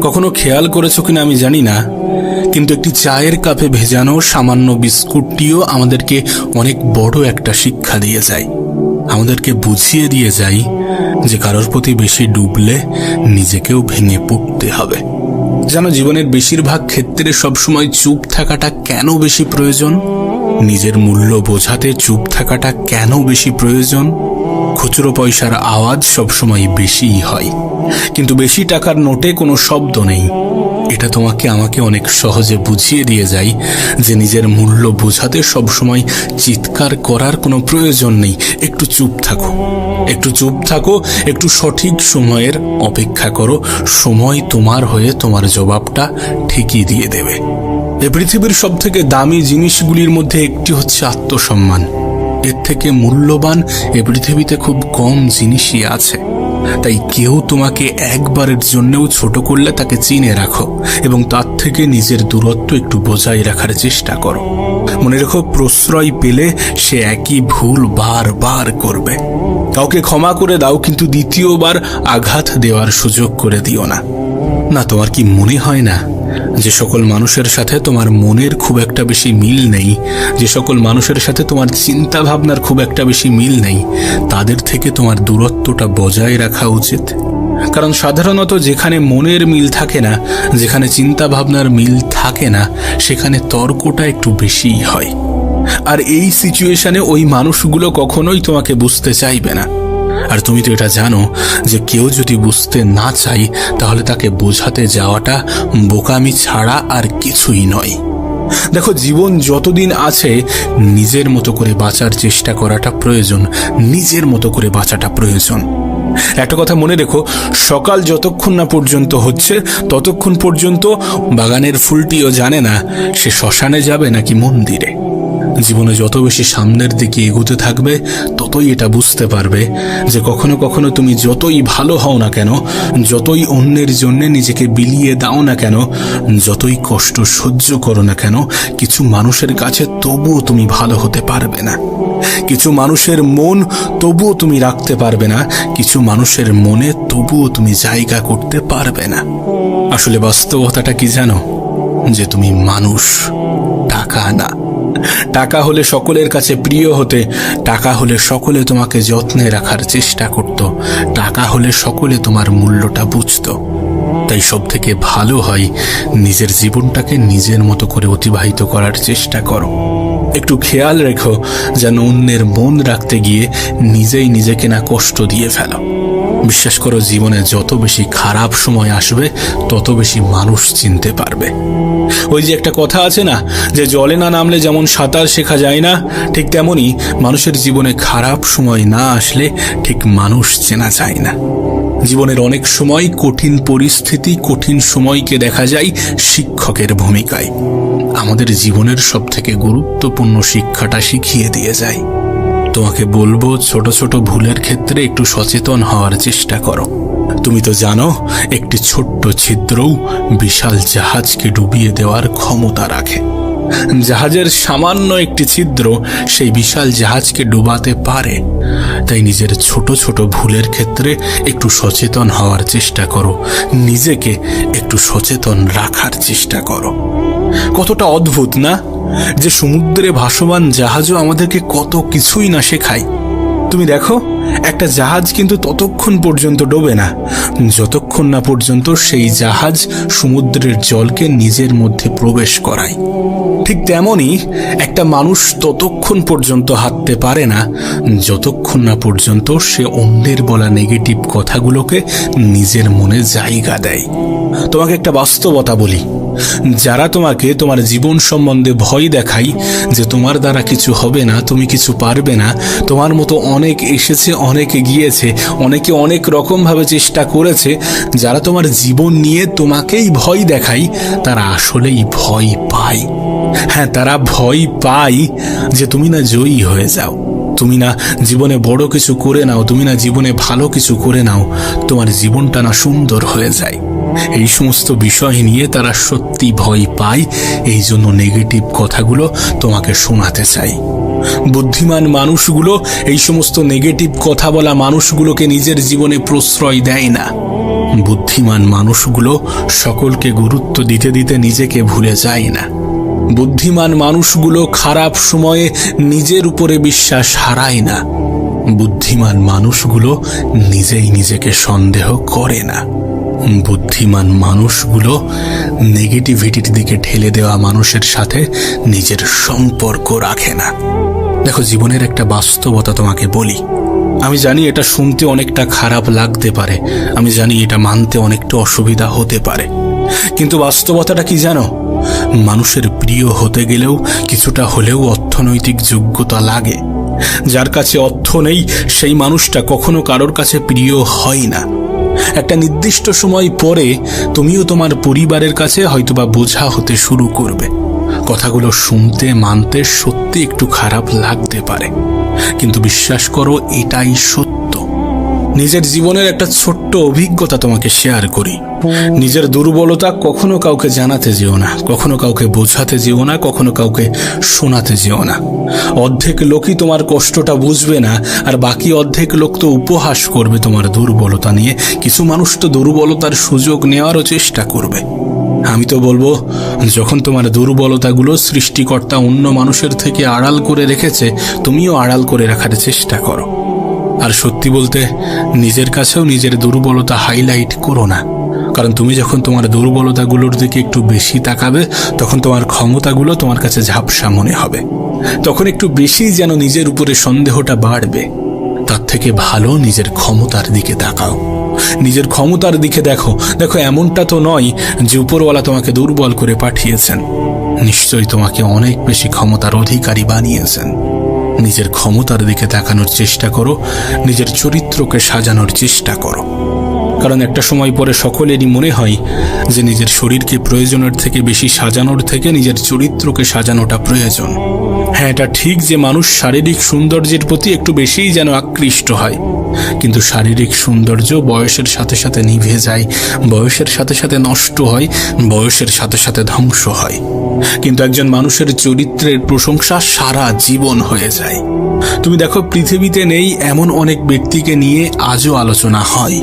কখনো খেয়াল করেছো কিনা আমি জানি না, কিন্তু একটি চায়ের কাপে ভেজানো সামান্য বিস্কুটটিও আমাদেরকে অনেক বড় একটা শিক্ষা দিয়ে যায়। আমাদেরকে বুঝিয়ে দিয়ে যায় যে কারোর প্রতি বেশি ডুবলে নিজেকেও ভেঙে পড়তে হবে। জানো, জীবনের বেশিরভাগ ক্ষেত্রে সবসময় চুপ থাকাটা কেন বেশি প্রয়োজন? নিজের মূল্য বোঝাতে চুপ থাকাটা কেন বেশি প্রয়োজন? খুচরো পয়সার আওয়াজ সবসময় বেশিই হয়, কিন্তু বেশি টাকার নোটে কোনো শব্দ নেই। এটা তোমাকে আমাকে অনেক সহজে বুঝিয়ে দিয়ে যায় যে নিজের মূল্য বোঝাতে সবসময় চিৎকার করার কোনো প্রয়োজন নেই। একটু চুপ থাকো, একটু চুপ থাকো, একটু সঠিক সময়ের অপেক্ষা করো। সময় তোমার হয়ে তোমার জবাবটা ঠিকই দিয়ে দেবে। এই পৃথিবীর সব থেকে দামি জিনিসগুলির মধ্যে একটি হচ্ছে আত্মসম্মান। এর থেকে মূল্যবান এ পৃথিবীতে খুব কম জিনিসই আছে। তাই কেউ তোমাকে একবারের জন্যও ছোট করলে তাকে চিনে রাখো এবং তার থেকে নিজের দূরত্ব একটু বজায় রাখার চেষ্টা করো। মনে রেখো, প্রশ্রয় পেলে সে একই ভুল বারবার করবে। কাউকে ক্ষমা করে দাও, কিন্তু দ্বিতীয়বার আঘাত দেওয়ার সুযোগ করে দিও না। না, তোমার কি মনে হয় না যে সকল মানুষের সাথে তোমার মনের খুব একটা বেশি মিল নেই, যে সকল মানুষের সাথে তোমার চিন্তা ভাবনার খুব একটা বেশি মিল নেই, তাদের থেকে তোমার দূরত্বটা বজায় রাখা উচিত? কারণ সাধারণত যেখানে মনের মিল থাকে না, যেখানে চিন্তা ভাবনার মিল থাকে না, সেখানে তর্কটা একটু বেশিই হয়। আর এই সিচুয়েশনে ওই মানুষগুলো কখনোই তোমাকে বুঝতে চাইবে না। আর তুমি তো এটা জানো যে কেউ যদি বুঝতে না চায় তাহলে তাকে বোঝাতে যাওয়াটা বোকামি ছাড়া আর কিছুই নয়। দেখো, জীবন যতদিন আছে নিজের মতো করে বাঁচার চেষ্টা করাটা প্রয়োজন, নিজের মতো করে বাঁচাটা প্রয়োজন। একটা কথা মনে রেখো, সকাল যতক্ষণ না পর্যন্ত হচ্ছে ততক্ষণ পর্যন্ত বাগানের ফুলটিও জানে না সে শ্মশানে যাবে নাকি মন্দিরে। জীবনে যত বেশি সামনের দিকে এগোতে থাকবে ততই এটা বুঝতে পারবে যে কখনো কখনো তুমি যতই ভালো হও না কেন, যতই অন্যের জন্য নিজেকে বিলিয়ে দাও না কেন, যতই কষ্ট সহ্য করো না কেন, কিছু মানুষের কাছে তবুও তুমি ভালো হতে পারবে না। কিছু মানুষের মন তবুও তুমি রাখতে পারবে না, কিছু মানুষের মনে তবুও তুমি জায়গা করতে পারবে না। আসলে বাস্তবতাটা কি জানো? যে তুমি মানুষ, টাকা না। টাকা হলে সকলের কাছে প্রিয় হতে, টাকা হলে সকলে তোমাকে যত্নে রাখার চেষ্টা করত, টাকা হলে সকলে তোমার মূল্যটা বুঝত। তাই সব থেকে ভালো হয় নিজের জীবনটাকে নিজের মতো করে অতিবাহিত করার চেষ্টা করো। একটু খেয়াল রেখো যেন অন্যের মন রাখতে গিয়ে নিজেই নিজেকে না কষ্ট দিয়ে ফেলো। বিশ্বাস করো, জীবনে যত বেশি খারাপ সময় আসবে তত বেশি মানুষ চিনতে পারবে। ওই যে একটা কথা আছে না, যে জলে না নামলে যেমন সাঁতার শেখা যায় না, ঠিক তেমনি মানুষের জীবনে খারাপ সময় না আসলে ঠিক মানুষ চেনা যায় না। জীবনের অনেক সময় কঠিন পরিস্থিতি, কঠিন সময়কে দেখা যায় শিক্ষকের ভূমিকায়। আমাদের জীবনের সব থেকে গুরুত্বপূর্ণ শিক্ষাটা শিখিয়ে দিয়ে যায়। তোমাকে বলবো, ছোট ছোট ভুলের ক্ষেত্রে একটু সচেতন হওয়ার চেষ্টা করো। তুমি তো জানো, একটি ছোট্ট ছিদ্রও বিশাল জাহাজকে ডুবিয়ে দেওয়ার ক্ষমতা রাখে। জাহাজের সামান্য একটি ছিদ্র সেই বিশাল জাহাজকে ডুবাতে পারে। তাই নিজের ছোট ছোট ভুলের ক্ষেত্রে একটু সচেতন হওয়ার চেষ্টা করো, নিজেকে একটু সচেতন রাখার চেষ্টা করো। কতটা অদ্ভুত না, যে সমুদ্রে ভাসমান জাহাজও আমাদেরকে কত কিছুই না শেখায়। তুমি দেখো, একটা জাহাজ কিন্তু ততক্ষণ পর্যন্ত ডোবে না যতক্ষণ না পর্যন্ত সেই জাহাজ সমুদ্রের জলকে নিজের মধ্যে প্রবেশ করায়। ঠিক তেমনই একটা মানুষ ততক্ষণ পর্যন্ত হাঁটতে পারে না যতক্ষণ না পর্যন্ত সে অন্যের বলা নেগেটিভ কথাগুলোকে নিজের মনে জায়গা দেয়। তোমাকে একটা বাস্তবতা বলি, যারা তোমাকে তোমার জীবন সম্বন্ধে ভয় দেখায় যে তোমার দ্বারা কিছু হবে না, তুমি কিছু পারবে না, তোমার মতো অনেক এসেছে, অনেকে গিয়েছে, অনেকে অনেক রকমভাবে চেষ্টা করেছে, যারা তোমার জীবন নিয়ে তোমাকেই ভয় দেখায়, তারা আসলেই ভয় পায়। হ্যাঁ, তারা ভয় পায় যে তুমি না জয়ী হয়ে যাও, তুমি না জীবনে বড় কিছু করে নাও, তুমি না জীবনে ভালো কিছু করে নাও, তোমার জীবনটা না সুন্দর হয়ে যায়। এই সমস্ত বিষয় নিয়ে তারা সত্যি ভয় পায়, এই জন্য নেগেটিভ কথাগুলো তোমাকে শোনাতে চাই। বুদ্ধিমান মানুষগুলো এই সমস্ত নেগেটিভ কথা বলা মানুষগুলোকে নিজের জীবনে প্রশ্রয় দেয় না। বুদ্ধিমান মানুষগুলো সকলকে গুরুত্ব দিতে দিতে নিজেকে ভুলে যায় না। বুদ্ধিমান মানুষগুলো খারাপ সময়ে নিজের উপরে বিশ্বাস হারায় না। বুদ্ধিমান মানুষগুলো নিজেই নিজেকে সন্দেহ করে না। বুদ্ধিমান মানুষগুলো নেগেটিভিটির দিকে ঠেলে দেওয়া মানুষের সাথে নিজের সম্পর্ক রাখে না। দেখো, জীবনের একটা বাস্তবতা তোমাকে বলি। আমি জানি এটা শুনতে অনেকটা খারাপ লাগতে পারে, আমি জানি এটা মানতে অনেকটা অসুবিধা হতে পারে, কিন্তু বাস্তবতাটা কি জানো? মানুষের প্রিয় হতে গেলেও কিছুটা হলেও অর্থনৈতিক যোগ্যতা লাগে। যার কাছে অর্থ নেই সেই মানুষটা কখনো কারোর কাছে প্রিয় হয় না। একটা নির্দিষ্ট সময় পরে তুমিও তোমার পরিবারের কাছে হয়তোবা বোঝা হতে শুরু করবে। কথাগুলো শুনতে মানতে সত্যি একটু খারাপ লাগতে পারে, কিন্তু বিশ্বাস করো এটাই সত্য। নিজের জীবনের একটা ছোট্ট অভিজ্ঞতা তোমাকে শেয়ার করি। নিজের দুর্বলতা কখনো কাউকে জানাতে যেও না, কখনো কাউকে বোঝাতে যেও না, কখনো কাউকে শোনাতে যেও না। অর্ধেক লোকই তোমার কষ্টটা বুঝবে না, আর বাকি অর্ধেক লোক তো উপহাস করবে তোমার দুর্বলতা নিয়ে। কিছু মানুষ তো দুর্বলতার সুযোগ নেওয়ারও চেষ্টা করবে। আমি তো বলবো, যখন তোমার দুর্বলতাগুলো সৃষ্টিকর্তা অন্য মানুষের থেকে আড়াল করে রেখেছে, তুমিও আড়াল করে রাখার চেষ্টা করো। আর সত্যি বলতে, নিজের কাছেও নিজের দুর্বলতা হাইলাইট করো না, কারণ তুমি যখন তোমার দুর্বলতাগুলোর দিকে একটু বেশি তাকাবে, তখন তোমার ক্ষমতাগুলো তোমার কাছে ঝাপসা মনে হবে। তখন একটু বেশি যেন নিজের উপরে সন্দেহটা বাড়বে। তার থেকে ভালো নিজের ক্ষমতার দিকে তাকাও, নিজের ক্ষমতার দিকে দেখো। দেখো, এমনটা তো নয় যে উপরওয়ালা তোমাকে দুর্বল করে পাঠিয়েছেন, নিশ্চয়ই তোমাকে অনেক বেশি ক্ষমতার অধিকারী বানিয়েছেন। নিজের ক্ষমতার দিকে তাকানোর চেষ্টা করো, নিজের চরিত্রকে সাজানোর চেষ্টা করো। কারণ একটা সময় পরে সকলেরই মনে হয় যে নিজের শরীরকে প্রয়োজনের থেকে বেশি সাজানোর থেকে নিজের চরিত্রকে সাজানোটা প্রয়োজন। হ্যাঁ, এটা ঠিক যে মানুষ শারীরিক সৌন্দর্যের প্রতি একটু বেশিই যেন আকৃষ্ট হয়, কিন্তু শারীরিক সৌন্দর্য বয়সের সাথে সাথে নিভে যায়, বয়সের সাথে সাথে নষ্ট হয়, বয়সের সাথে সাথে ধ্বংস হয়। কিন্তু একজন মানুষের চরিত্রের প্রশংসা সারা জীবন হয়ে যায়। তুমি দেখো, পৃথিবীতে নেই এমন অনেক ব্যক্তিকে নিয়ে আজও আলোচনা হয়,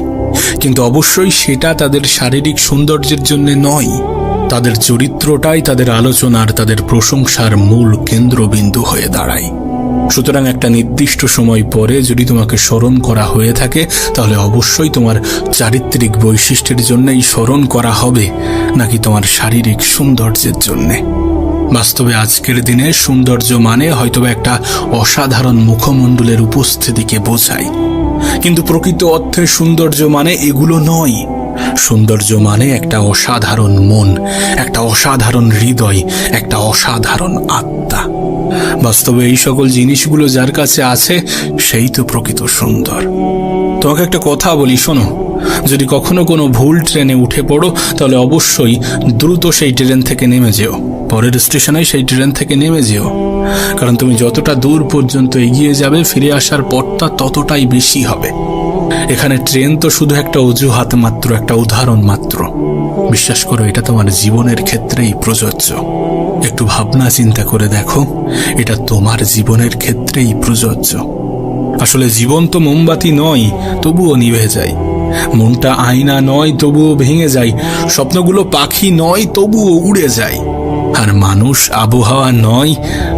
কিন্তু অবশ্যই সেটা তাদের শারীরিক সৌন্দর্যের জন্য নয়। তাদের চরিত্রটাই তাদের আলোচনার, তাদের প্রশংসার মূল কেন্দ্রবিন্দু হয়ে দাঁড়ায়। সুতরাং একটা নির্দিষ্ট সময় পরে যদি তোমাকে স্মরণ করা হয়ে থাকে, তাহলে অবশ্যই তোমার চারিত্রিক বৈশিষ্ট্যের জন্যই স্মরণ করা হবে, নাকি তোমার শারীরিক সৌন্দর্যের জন্যে। বাস্তবে আজকের দিনে সৌন্দর্য মানে হয়তো একটা অসাধারণ মুখমণ্ডলের উপস্থিতিকে বোঝায়, কিন্তু প্রকৃত অর্থে সৌন্দর্য মানে এগুলো নয়। সৌন্দর্য মানে একটা অসাধারণ মন, একটা অসাধারণ হৃদয়, একটা অসাধারণ আত্মা। বাস্তবে এই সকল জিনিসগুলো যার কাছে আছে, সেই তো প্রকৃত সুন্দর। তোমাকে একটা কথা বলি, শোনো। যদি কখনো কোনো ভুল ট্রেনে উঠে পড়ো, তাহলে অবশ্যই দ্রুত সেই ট্রেন থেকে নেমে যেও, পরের স্টেশনে সেই ট্রেন থেকে নেমে যেও। কারণ তুমি যতটা দূর পর্যন্ত এগিয়ে যাবে, ফিরে আসার পথটা ততটাই বেশি হবে। এখানে ট্রেন তো শুধু একটা অজুহাত মাত্র, একটা উদাহরণ মাত্র। বিশ্বাস করো, এটা তোমার জীবনের ক্ষেত্রেই প্রযোজ্য। একটু ভাবনা চিন্তা করে দেখো, এটা তোমার জীবনের ক্ষেত্রেই প্রযোজ্য। আসলে জীবন তো মোমবাতি নয়, তবুও নিভে যায়। মনটা আয়না নয়, তবুও ভেঙে যায়। স্বপ্নগুলো পাখি নয়, তবুও উড়ে যায়। আর মানুষ আবহাওয়া নয়,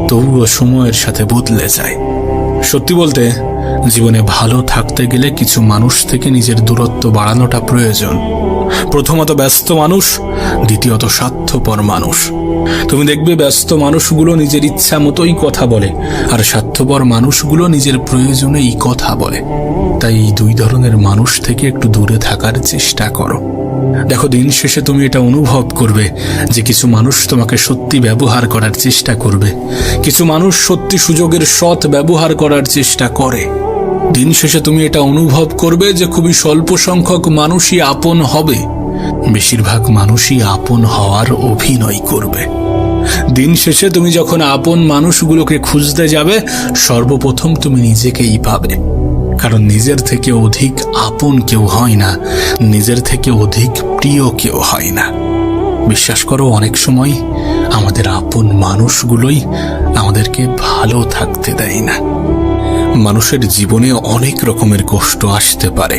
তবুও সময়ের সাথে বদলে যায়। সত্যি বলতে, জীবনে ভালো থাকতে গেলে কিছু মানুষ থেকে নিজের দূরত্ব বাড়ানোটা প্রয়োজন। প্রথমত ব্যস্ত মানুষ, দ্বিতীয়ত স্বার্থপর মানুষ। তুমি দেখবে ব্যস্ত মানুষগুলো নিজের ইচ্ছা মতোই কথা বলে, আর স্বার্থপর মানুষগুলো নিজের প্রয়োজনেই কথা বলে। তাই এই দুই ধরনের মানুষ থেকে একটু দূরে থাকার চেষ্টা করো। দেখো, দিন শেষে তুমি এটা অনুভব করবে যে কিছু মানুষ তোমাকে সত্যি ব্যবহার করার চেষ্টা করবে, কিছু মানুষ সত্যি সুযোগের সৎ ব্যবহার করার চেষ্টা করে। দিন শেষে তুমি এটা অনুভব করবে যে খুবই স্বল্প সংখ্যক মানুষই আপন হবে, বেশিরভাগ মানুষই আপন হওয়ার অভিনয় করবে। দিন শেষে তুমি যখন আপন মানুষগুলোকে খুঁজতে যাবে, সর্বপ্রথম তুমি নিজেকেই পাবে। কারণ নিজের থেকে অধিক আপন কেউ হয় না, নিজের থেকে অধিক প্রিয় কেউ হয় না। বিশ্বাস করো, অনেক সময় আমাদের আপন মানুষগুলোই আমাদেরকে ভালো থাকতে দেয় না। মানুষের জীবনে অনেক রকমের কষ্ট আসতে পারে,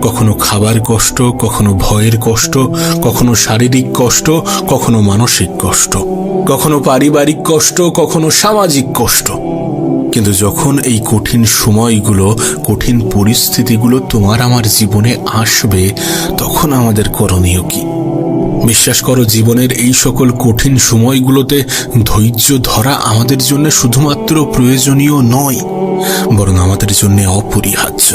কখনো খাবার কষ্ট, কখনো ভয়ের কষ্ট, কখনো শারীরিক কষ্ট, কখনো মানসিক কষ্ট, কখনো পারিবারিক কষ্ট, কখনো সামাজিক কষ্ট। কিন্তু যখন এই কঠিন সময়গুলো, কঠিন পরিস্থিতিগুলো তোমার আমার জীবনে আসবে, তখন আমাদের করণীয় কি? বিশ্বাস করো, জীবনের এই সকল কঠিন সময়গুলোতে ধৈর্য ধরা আমাদের জন্য শুধুমাত্র প্রয়োজনীয় নয়, বরং আমাদের জন্য অপরিহার্য।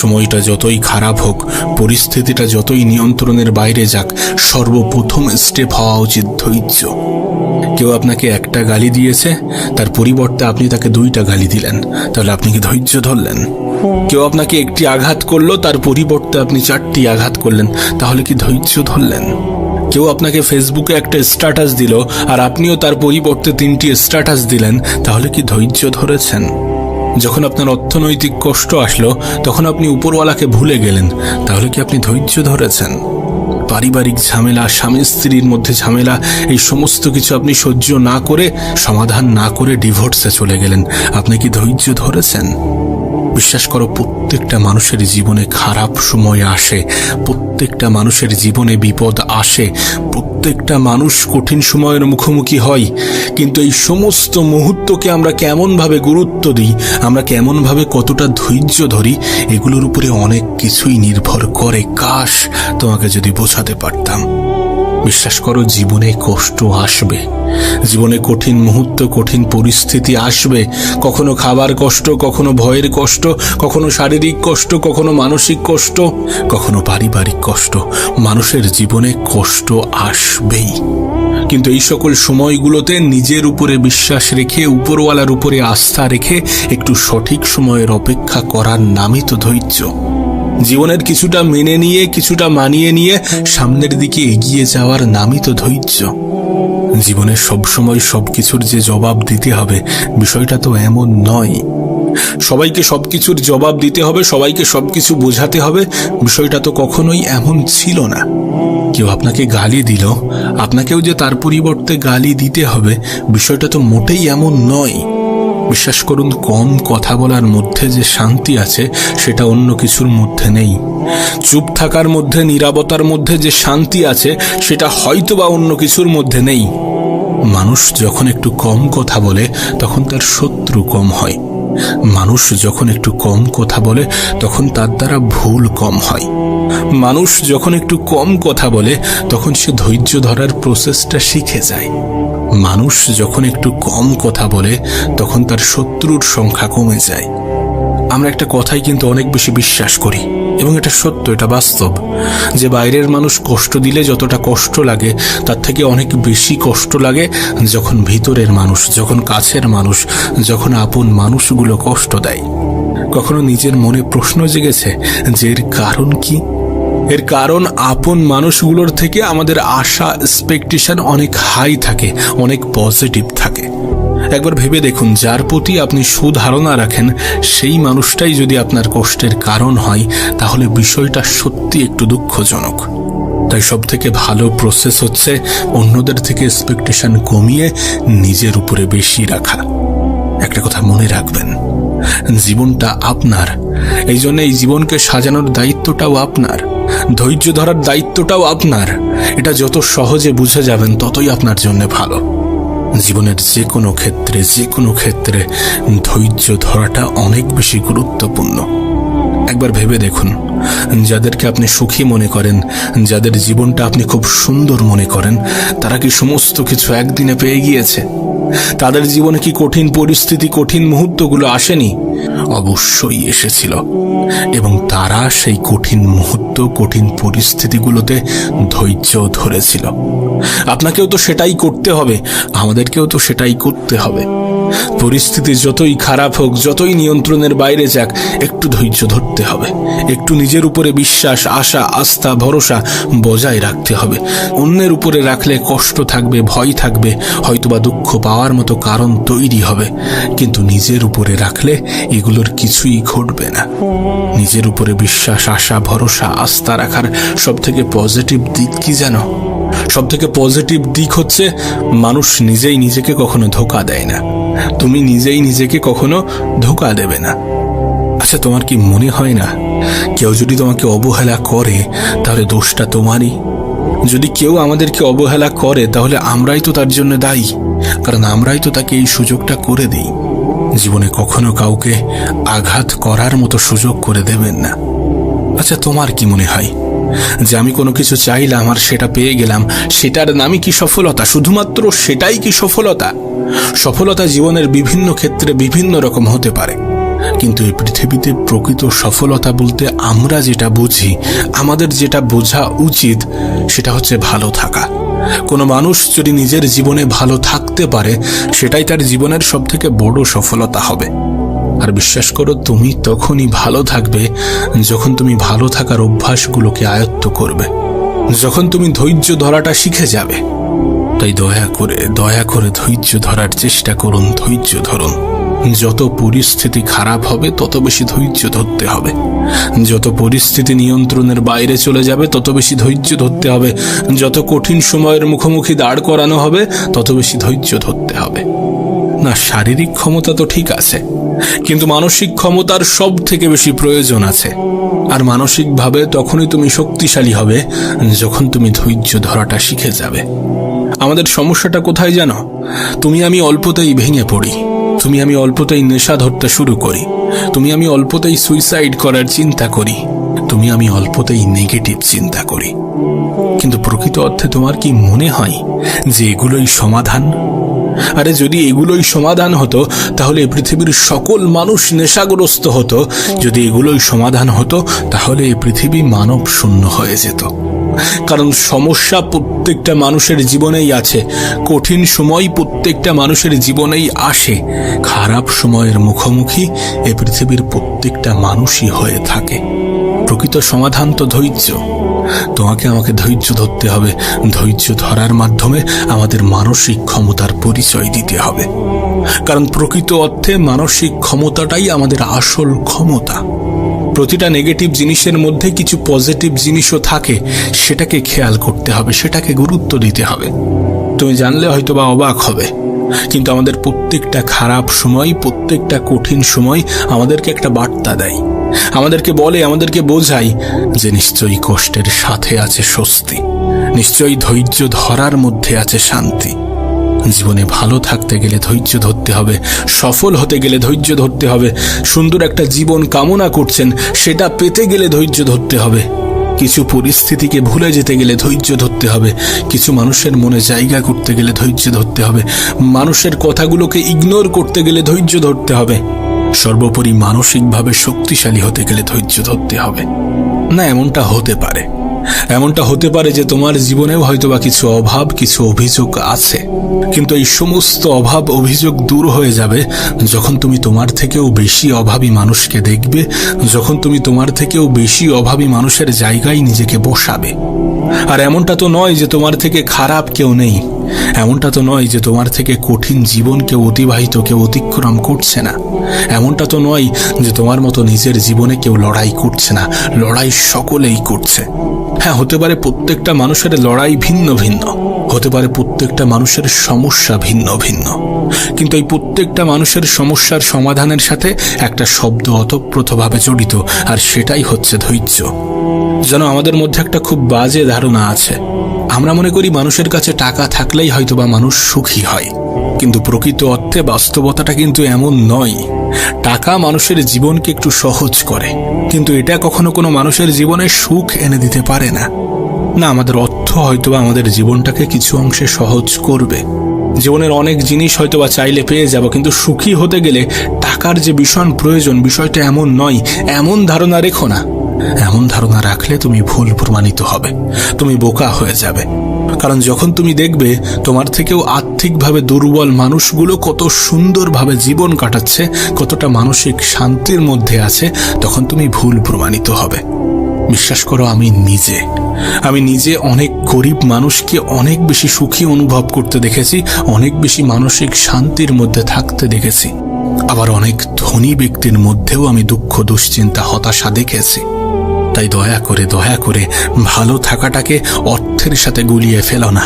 সময়টা যতই খারাপ হোক, পরিস্থিতিটা যতই নিয়ন্ত্রণের বাইরে যাক, সর্বপ্রথম স্টেপ হওয়া উচিত ধৈর্য। কেউ আপনাকে একটা গালি দিয়েছে, তার পরিবর্তে আপনি তাকে 2টা গালি দিলেন, তাহলে আপনি কি ধৈর্য ধরলেন? কেউ আপনাকে একটি আঘাত করলো, তার পরিবর্তে আপনি 4টি আঘাত করলেন, তাহলে কি ধৈর্য ধরলেন? কেউ আপনাকে ফেসবুকে একটা স্ট্যাটাস দিল, আর আপনিও তার পরিবর্তে 3টি স্ট্যাটাস দিলেন, তাহলে কি ধৈর্য ধরেছেন? যখন আপনার অর্থনৈতিক কষ্ট আসলো, তখন আপনি উপরওয়ালাকে ভুলে গেলেন, তাহলে কি আপনি ধৈর্য ধরেছেন? পারিবারিক ঝামেলা, স্বামী স্ত্রীর মধ্যে ঝামেলা, এই সমস্ত কিছু আপনি সহ্য না করে, সমাধান না করে ডিভোর্সে চলে গেলেন, আপনি কি ধৈর্য ধরেছেন? বিশ্বাস করো, প্রত্যেকটা মানুষের জীবনে খারাপ সময় আসে, প্রত্যেকটা মানুষের জীবনে বিপদ আসে, প্রত্যেকটা মানুষ কঠিন সময়ের মুখোমুখি হয়। কিন্তু এই সমস্ত মুহূর্তকে আমরা কেমনভাবে গুরুত্ব দিই, আমরা কেমনভাবে কতটা ধৈর্য ধরি, এগুলোর উপরে অনেক কিছুই নির্ভর করে। কাশ তোমাকে যদি বোঝাতে পারতাম। বিশ্বাস করো, জীবনে কষ্ট আসবে, জীবনে কঠিন মুহূর্ত, কঠিন পরিস্থিতি আসবে। কখনো খাবার কষ্ট, কখনো ভয়ের কষ্ট, কখনো শারীরিক কষ্ট, কখনো মানসিক কষ্ট, কখনো পারিবারিক কষ্ট। মানুষের জীবনে কষ্ট আসবেই। কিন্তু এই সকল সময়গুলোতে নিজের উপরে বিশ্বাস রেখে, উপরওয়ালার উপরে আস্থা রেখে একটু সঠিক সময়ের অপেক্ষা করার নামই তো ধৈর্য। জীবনের কিছুটা মেনে নিয়ে, কিছুটা মানিয়ে নিয়ে সামনের দিকে এগিয়ে যাওয়ার নামই তো ধৈর্য। জীবনে সবসময় সবকিছুর যে জবাব দিতে হবে, বিষয়টা তো এমন নয়। সবাইকে সবকিছুর জবাব দিতে হবে, সবাইকে সবকিছু বোঝাতে হবে, বিষয়টা তো কখনোই এমন ছিল না। কেউ আপনাকে গালি দিল, আপনাকেও যে তার পরিবর্তে গালি দিতে হবে, বিষয়টা তো মোটেই এমন নয়। বিশ্বাস করুন, কম কথা বলার মধ্যে যে শান্তি আছে, সেটা অন্য কিছুর মধ্যে নেই। চুপ থাকার মধ্যে, নীরবতার মধ্যে যে শান্তি আছে, সেটা হয়তো বা অন্য কিছুর মধ্যে নেই। মানুষ যখন একটু কম কথা বলে, তখন তার শত্রু কম হয়। মানুষ যখন একটু কম কথা বলে, তখন তার দ্বারা ভুল কম হয়। মানুষ যখন একটু কম কথা বলে, তখন সে ধৈর্য ধরার প্রসেসটা শিখে যায়। মানুষ যখন একটু কম কথা বলে, তখন তার শত্রুর সংখ্যা কমে যায়। আমরা একটা কথাই কিন্তু অনেক বেশি বিশ্বাস করি, এবং এটা সত্য, এটা বাস্তব, যে বাইরের মানুষ কষ্ট দিলে যতটা কষ্ট লাগে, তার থেকে অনেক বেশি কষ্ট লাগে যখন ভিতরের মানুষ, যখন কাছের মানুষ, যখন আপন মানুষগুলো কষ্ট দেয়। কখনো নিজের মনে প্রশ্ন জেগেছে যে এর কারণ কি? এর কারণ, আপন মানুষগুলোর থেকে আমাদের আশা, এক্সপেকটেশন অনেক হাই থাকে, অনেক পজিটিভ থাকে। একবার ভেবে দেখুন, যার প্রতি আপনি সুধারণা রাখেন, সেই মানুষটাই যদি আপনার কষ্টের কারণ হয়, তাহলে বিষয়টা সত্যি একটু দুঃখজনক। তাই সব থেকে ভালো প্রসেস হচ্ছে অন্যদের থেকে এক্সপেকটেশন কমিয়ে নিজের উপরে বেশি রাখা। একটা কথা মনে রাখবেন, জীবনটা আপনার, এই জন্য এই জীবনকে সাজানোর দায়িত্বটাও আপনার, ধৈর্য ধরার দায়িত্বটাও আপনার। এটা যত সহজে বুঝে যাবেন, ততই আপনার জন্য ভালো। জীবনের যে কোনো ক্ষেত্রে ধৈর্য ধরাটা অনেক বেশি গুরুত্বপূর্ণ। একবার ভেবে দেখুন, যাদেরকে আপনি সুখী মনে করেন, যাদের জীবনটা আপনি খুব সুন্দর মনে করেন, তারা কি সমস্ত কিছু একদিনে পেয়ে গিয়েছে? তাদের জীবনে কি কঠিন পরিস্থিতি, কঠিন মুহূর্তগুলো আসেনি? অবশ্যই এসেছিল, এবং তারা সেই কঠিন মুহূর্ত, কঠিন পরিস্থিতিগুলোতে ধৈর্য ধরেছিল। আপনাকেও তো সেটাই করতে হবে, আমাদেরকেও তো সেটাই করতে হবে। পরিস্থিতি যতই খারাপ হোক, যতই নিয়ন্ত্রণের বাইরে যাক, একটু ধৈর্য ধরতে হবে, একটু নিজের উপরে বিশ্বাস, আশা, আস্থা, ভরসা বজায় রাখতে হবে। অন্যের উপরে রাখলে কষ্ট থাকবে, ভয় থাকবে, হয়তোবা দুঃখ পাওয়ার মতো কারণ তৈরি হবে, কিন্তু নিজের উপরে রাখলে এগুলোর কিছুই ঘটবে না। নিজের উপরে বিশ্বাস, আশা, ভরসা, আস্থা রাখার সব থেকে পজিটিভ দিক কি জানো? সব থেকে পজিটিভ দিক হচ্ছে, মানুষ নিজেই নিজেকে কখনো ধোঁকা দেয় না। তুমি নিজেই নিজেকে কখনো ধোঁকা দেবে না। আচ্ছা, তোমার কি মনে হয় না কেউ যদি তোমাকে অবহেলা করে তাহলে দোষটা তোমারই। যদি কেউ আমাদেরকে অবহেলা করে তাহলে আমরাই তো তার জন্য দায়ী, কারণ আমরাই তো তাকে এই সুযোগটা করে দিই। জীবনে কখনো কাউকে আঘাত করার মতো সুযোগ করে দেবেন না। আচ্ছা, তোমার কি মনে হয় যে আমি কোনো কিছু চাইলাম আর সেটা পেয়ে গেলাম, সেটার নামই কি সফলতা? শুধুমাত্র সেটাই কি সফলতা? সফলতা জীবনের বিভিন্ন ক্ষেত্রে বিভিন্ন রকম হতে পারে, কিন্তু এই পৃথিবীতে প্রকৃত সফলতা বলতে আমরা যেটা বুঝি, আমাদের যেটা বোঝা উচিত, সেটা হচ্ছে ভালো থাকা। কোনো মানুষ যদি নিজের জীবনে ভালো থাকতে পারে, সেটাই তার জীবনের সবথেকে বড় সফলতা হবে। আর বিশ্বাস করো, তুমি তখনই ভালো থাকবে যখন তুমি ভালো থাকার অভ্যাসগুলোকে আয়ত্ত করবে, যখন তুমি ধৈর্য ধরাটা শিখে যাবে। তাই দয়া করে ধৈর্য ধরার চেষ্টা করুন, ধৈর্য ধরুন। যত পরিস্থিতি খারাপ হবে তত বেশি ধৈর্য ধরতে হবে। যত পরিস্থিতি নিয়ন্ত্রণের বাইরে চলে যাবে তত বেশি ধৈর্য ধরতে হবে। যত কঠিন সময়ের মুখোমুখি দাঁড় করানো হবে তত বেশি ধৈর্য ধরতে হবে। না, শারীরিক ক্ষমতা তো ঠিক আছে, কিন্তু মানসিক ক্ষমতার সব থেকে বেশি প্রয়োজন আছে। আর মানসিকভাবে তখনই তুমি শক্তিশালী হবে যখন তুমি ধৈর্য ধরাটা শিখে যাবে। আমাদের সমস্যাটা কোথায় জানো? তুমি আমি অল্পতেই ভেঙে পড়ি, তুমি আমি অল্পতেই নেশা ধরতে শুরু করি, তুমি আমি অল্পতেই সুইসাইড করার চিন্তা করি, তুমি আমি অল্পতেই নেগেটিভ চিন্তা করি। কিন্তু প্রকৃত অর্থে তোমার কি মনে হয় যে এগুলোই সমাধান? আরে যদি এগুলোই সমাধান হতো তাহলে পৃথিবীর সকল মানুষ নেশাগ্রস্ত হতো। যদি এগুলোই সমাধান হতো তাহলে এই পৃথিবী মানব শূন্য হয়ে যেত। কারণ সমস্যা প্রত্যেকটা মানুষের জীবনেই আছে, কঠিন সময় প্রত্যেকটা মানুষের জীবনেই আসে, খারাপ সময়ের মুখোমুখি এই পৃথিবীর প্রত্যেকটা মানুষই হয়ে থাকে। প্রকৃত সমাধান তো ধৈর্য। তোমাকে আমাকে ধৈর্য ধরতে হবে। ধৈর্য ধরার মাধ্যমে আমাদের মানসিক ক্ষমতার পরিচয় দিতে হবে, কারণ প্রকৃত অর্থে মানসিক ক্ষমতাটাই আমাদের আসল ক্ষমতা। প্রতিটা নেগেটিভ জিনিসের মধ্যে কিছু পজিটিভ জিনিসও থাকে, সেটাকে খেয়াল করতে হবে, সেটাকে গুরুত্ব দিতে হবে। তুমি জানলে হয়তো বা অবাক হবে, কিন্তু আমাদের প্রত্যেকটা খারাপ সময়, প্রত্যেকটা কঠিন সময় আমাদেরকে একটা বার্তা দেয়, আমাদেরকে বলে, আমাদেরকে বোঝায় যে নিশ্চয়ই কষ্টের সাথে আছে স্বস্তি, নিশ্চয়ই ধৈর্য ধরার মধ্যে আছে শান্তি। জীবনে ভালো থাকতে গেলে ধৈর্য ধরতে হবে, সফল হতে গেলে ধৈর্য ধরতে হবে, সুন্দর একটা জীবন কামনা করছেন সেটা পেতে গেলে ধৈর্য ধরতে হবে, কিছু পরিস্থিতিকে ভুলে যেতে গেলে ধৈর্য ধরতে হবে, কিছু মানুষের মনে জায়গা করতে গেলে ধৈর্য ধরতে হবে, মানুষের কথাগুলোকে ইগনোর করতে গেলে ধৈর্য ধরতে হবে, সর্বোপরি মানসিকভাবে শক্তিশালী হতে গেলে ধৈর্য ধরতে হবে। না, এমনটা হতে পারে যে তোমার জীবনেও হয়তোবা কিছু অভাব, কিছু অভিযোগ আছে, কিন্তু এই সমস্ত অভাব অভিযোগ দূর হয়ে যাবে যখন তুমি তোমার থেকেও বেশি অভাবী মানুষকে দেখবে, যখন তুমি তোমার থেকেও বেশি অভাবী মানুষের জায়গায় নিজেকে বসাবে। আর এমনটা তো নয় যে তোমার থেকে খারাপ কেউ নেই, এমনটা তো নয় যে তোমার থেকে কঠিন জীবন কেউ অতিক্রম করছে না, এমনটা তো নয় যে তোমার মতো নিজের জীবনে কেউ লড়াই করছে না, লড়াই সকলেই করছে। হ্যাঁ, হতে পারে প্রত্যেকটা মানুষের লড়াই ভিন্ন ভিন্ন, হতে পারে প্রত্যেকটা মানুষের সমস্যা ভিন্ন ভিন্ন, কিন্তু এই প্রত্যেকটা মানুষের সমস্যার সমাধানের সাথে একটা শব্দ ওতপ্রোতভাবে জড়িত, আর সেটাই হচ্ছে ধৈর্য। যেন আমাদের মধ্যে একটা খুব বাজে ধারণা আছে, আমরা মনে করি মানুষের কাছে টাকা থাকলেই হয়তোবা মানুষ সুখী হয়, কিন্তু প্রকৃত অর্থে বাস্তবতাটা কিন্তু এমন নয়। টাকা মানুষের জীবনকে একটু সহজ করে, কিন্তু এটা কখনো কোনো মানুষের জীবনে সুখ এনে দিতে পারে না। আমাদের অর্থ হয়তোবা আমাদের জীবনটাকে কিছু অংশে সহজ করবে, জীবনের অনেক জিনিস হয়তোবা চাইলে পেয়ে যাব, কিন্তু সুখী হতে গেলে টাকার যে ভীষণ প্রয়োজন, বিষয়টা এমন নয়। এমন ধারণা রেখো না, এমন ধারণা রাখলে তুমি ভুল প্রমাণিত হবে, তুমি বোকা হয়ে যাবে। কারণ যখন তুমি দেখবে তোমার থেকেও আর্থিকভাবে দুর্বল মানুষগুলো কত সুন্দরভাবে জীবন কাটাচ্ছে, কতটা মানসিক শান্তির মধ্যে আছে, তখন তুমি ভুল প্রমাণিত হবে। বিশ্বাস করো, আমি নিজে অনেক গরিব মানুষকে অনেক বেশি সুখী অনুভব করতে দেখেছি, অনেক বেশি মানসিক শান্তির মধ্যে থাকতে দেখেছি। আবার অনেক ধনী ব্যক্তির মধ্যেও আমি দুঃখ, দুশ্চিন্তা, হতাশা দেখেছি। তাই দয়া করে ভালো থাকাটাকে অর্থের সাথে গুলিয়ে ফেলো না।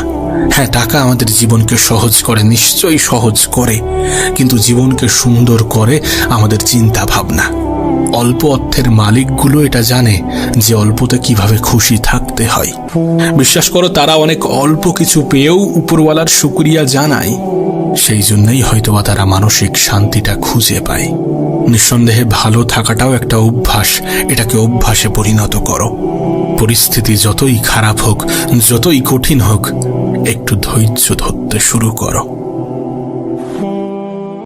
হ্যাঁ, টাকা আমাদের জীবনকে সহজ করে, নিশ্চয়ই সহজ করে, কিন্তু জীবনকে সুন্দর করে আমাদের চিন্তা ভাবনা। অল্প অর্থের মালিকগুলো এটা জানে যে অল্পতে কিভাবে খুশি থাকতে হয়। বিশ্বাস করো, তারা অনেক অল্প কিছু পেয়েও উপরওয়ালার শুকরিয়া জানায়। সেই জন্যই হয়তোবা তারা মানসিক শান্তিটা খুঁজে পায়। নিঃসন্দেহে ভালো থাকাটাও একটা অভ্যাস। এটাকে অভ্যাসে পরিণত করো। পরিস্থিতি যতই খারাপ হোক, যতই কঠিন হোক, একটু ধৈর্য ধরতে শুরু করো।